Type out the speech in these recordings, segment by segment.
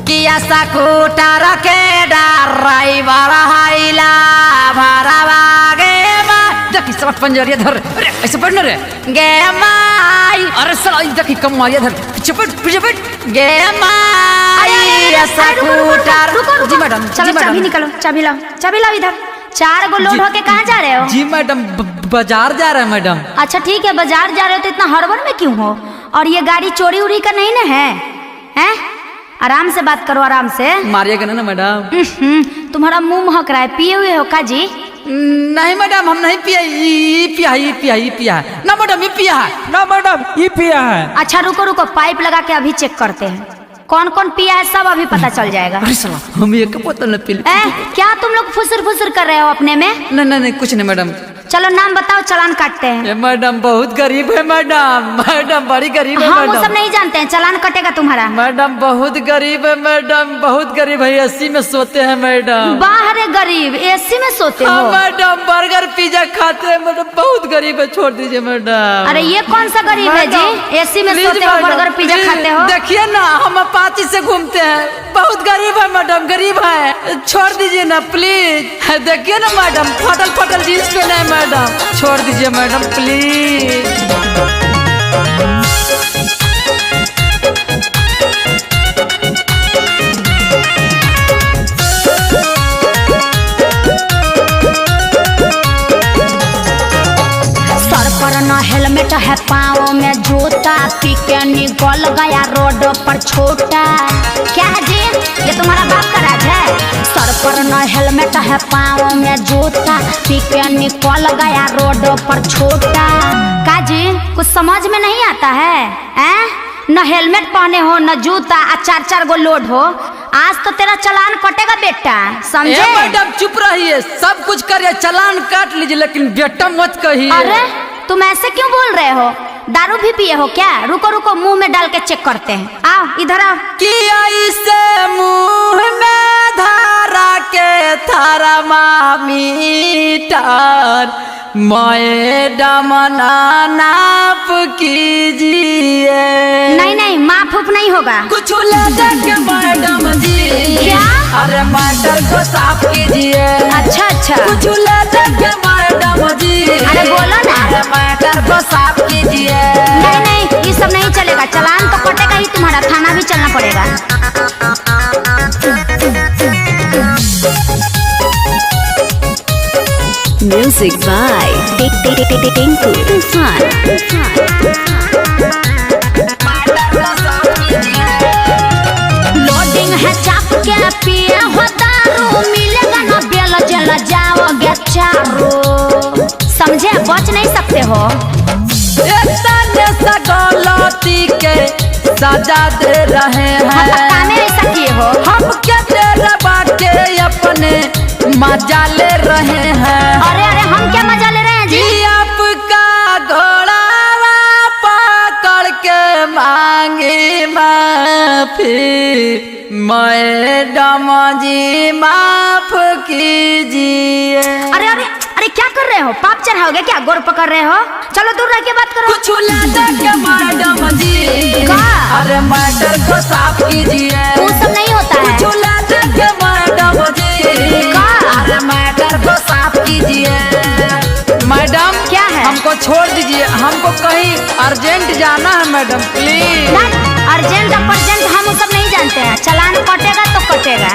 किया स्कूटर के ड्राइवर हाइला भरवागे देखी सब पंजरिया धर अरे ऐसे पढ़ना रे गे माई अरे साला देखी कमारिया धर पीछे पट गे माई स्कूटर जी मैडम चलो चाबी निकालो, चाबी लाओ इधर। 4 गो लोड होके कहाँ जा रहे हो? जी मैडम बाजार जा रहे हैं मैडम। अच्छा ठीक है, बाजार जा रहे हो तो इतना हड़बड़ में क्यों हो? और ये गाड़ी चोरी उरी का नहीं ना है? हैं? आराम से बात करो, आराम से। मारिएगा ना मैडम। तुम्हारा मुंह महक रहा है, पिए हुए हो का जी? नहीं मैडम हम नहीं पिया ना मैडम ये पिया है ना मैडम ये पिया है। अच्छा रुको पाइप लगा के अभी चेक करते हैं कौन कौन पिया है, सब अभी पता चल जाएगा। अरे साला हम एक बोतल न पी क्या तुम लोग फुसर कर रहे हो अपने में? नहीं कुछ नहीं मैडम। चलो नाम बताओ, चालान काटते हैं। मैडम बहुत गरीब है मैडम बड़ी गरीब है हम मैडम। वो सब नहीं जानते हैं, चालान कटेगा तुम्हारा। मैडम बहुत गरीब है मैडम, बहुत गरीब है, एसी में सोते हैं मैडम। बाहर गरीब एसी में सोते हो? मैडम बर्गर पिज्जा खाते हैं मैडम, बहुत गरीब है, छोड़ दीजिए मैडम। अरे ये कौन सा गरीब है जी, एसी में सोते हो, बर्गर पिज्जा खाते हो? देखिए ना हम अपाची से घूमते हैं, बहुत गरीब है मैडम, गरीब है, छोड़ दीजिए ना प्लीज। देखिए ना मैडम फटल जींस पहने हैं मैडम, छोड़ दीजिए मैडम प्लीज। न हेलमेट है, पाँव में जूता, पी के निकल गया रोड पर छोटा। क्या है जी, ये तुम्हारा बाप का राज है? सर पर न हेलमेट है, पाँव में जूता, पी के निकल गया रोड पर छोटा। का जी कुछ समझ में नहीं आता है? न हेलमेट पहने हो, न जूता, 4 गो लोड हो। आज तो तेरा चालान कटेगा बेटा, समझे? मैडम चुप रहिए, सब कुछ करिए, चालान काट लीजिए, लेकिन बेटा मत कहिए। अरे तुम ऐसे क्यों बोल रहे हो? दारू भी पिए हो क्या? रुको मुंह में डाल के चेक करते हैं। आओ इधर आओ। किया इसे मुंह में धारा के थारा मीटर मैडम नाप कीजिए। नहीं माफ नहीं होगा। कुछ ले देंगे मैडम जी। क्या? अरे मटर को साफ कीजिए। अच्छा कुछ ले देंगे मैडम जी। अरे बोलो ना। अरे मटर को साफ कीजिए। नहीं ये सब नहीं चलेगा, चालान तो कटेगा ही तुम्हारा, थाना भी चलना पड़ेगा। Music by Tinku Tufan। Loading है चाप के पिए हो दारू, मिलेगा ना बेल जल जाओगे चारू। समझे, बच नहीं सकते हो। गलती के सजा दे रहे हैं, ऐसा किए हो? हम क्या तेरे बाटे अपने मजा ले रहे हैं। अरे हम क्या मजा ले रहे हैं जी? आपका घोड़ा पकड़ के मांगी माफी, मैडम जी माफ कीजिए। अरे क्या कर रहे हो? पाप चढ़ाओगे क्या? गोर पकड़ रहे हो? चलो दूर रह के बात करो। कुछ ला देंगे मैडम जी। अरे मटर को साफ कीजिए। वो सब नहीं होता है। कुछ ला देंगे मैडम जी। अरे मटर को साफ कीजिए। मैडम क्या है? हमको छोड़ दीजिए, हमको कहीं अर्जेंट जाना है मैडम प्लीज। अर्जेंट अपरजेंट हम सब नहीं जानते हैं, चालान कटेगा तो कटेगा।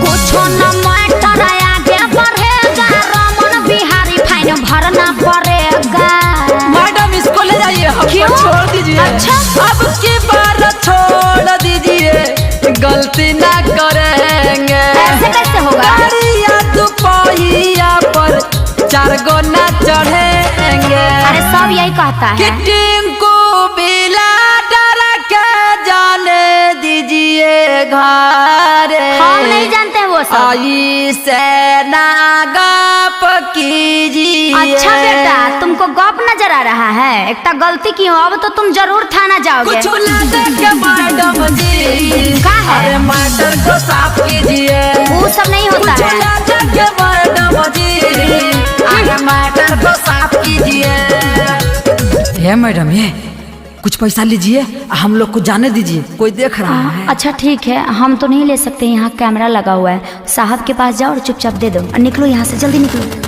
कुछो न मैटर आगे बढ़ेगा, रमन बिहारी फाइन भरना पड़ेगा। मैडम इसको ले जाइए, हमको छोड़ दीजिए। अच्छा अब की बार छोड़ दीजिए, गलती ना करेंगे। ऐसे कैसे होगा? दुपहिया पर 4 गो ना चढ़ेंगे। अरे सब यही कहता है। टिंकू बिला डर के जाने दीजिए घर। हम नहीं जानते हैं वो सब। आई से ना गप कीजिए। अच्छा बेटा तुमको गप नजर आ रहा है, एक गलती की हो, अब तो तुम जरूर थाना जाओगे। कुछ ला देंगे मैडम जी। का है? अरे मटर को साफ कीजिए। वो सब नहीं होता है। कुछ ला देंगे मैडम जी। अरे मटर ये मैडम ये कुछ पैसा लीजिए, हम लोग को जाने दीजिए, कोई देख रहा है। अच्छा ठीक है, हम तो नहीं ले सकते, यहाँ कैमरा लगा हुआ है। साहब के पास जाओ और चुपचाप दे दो और निकलो यहाँ से, जल्दी निकलो।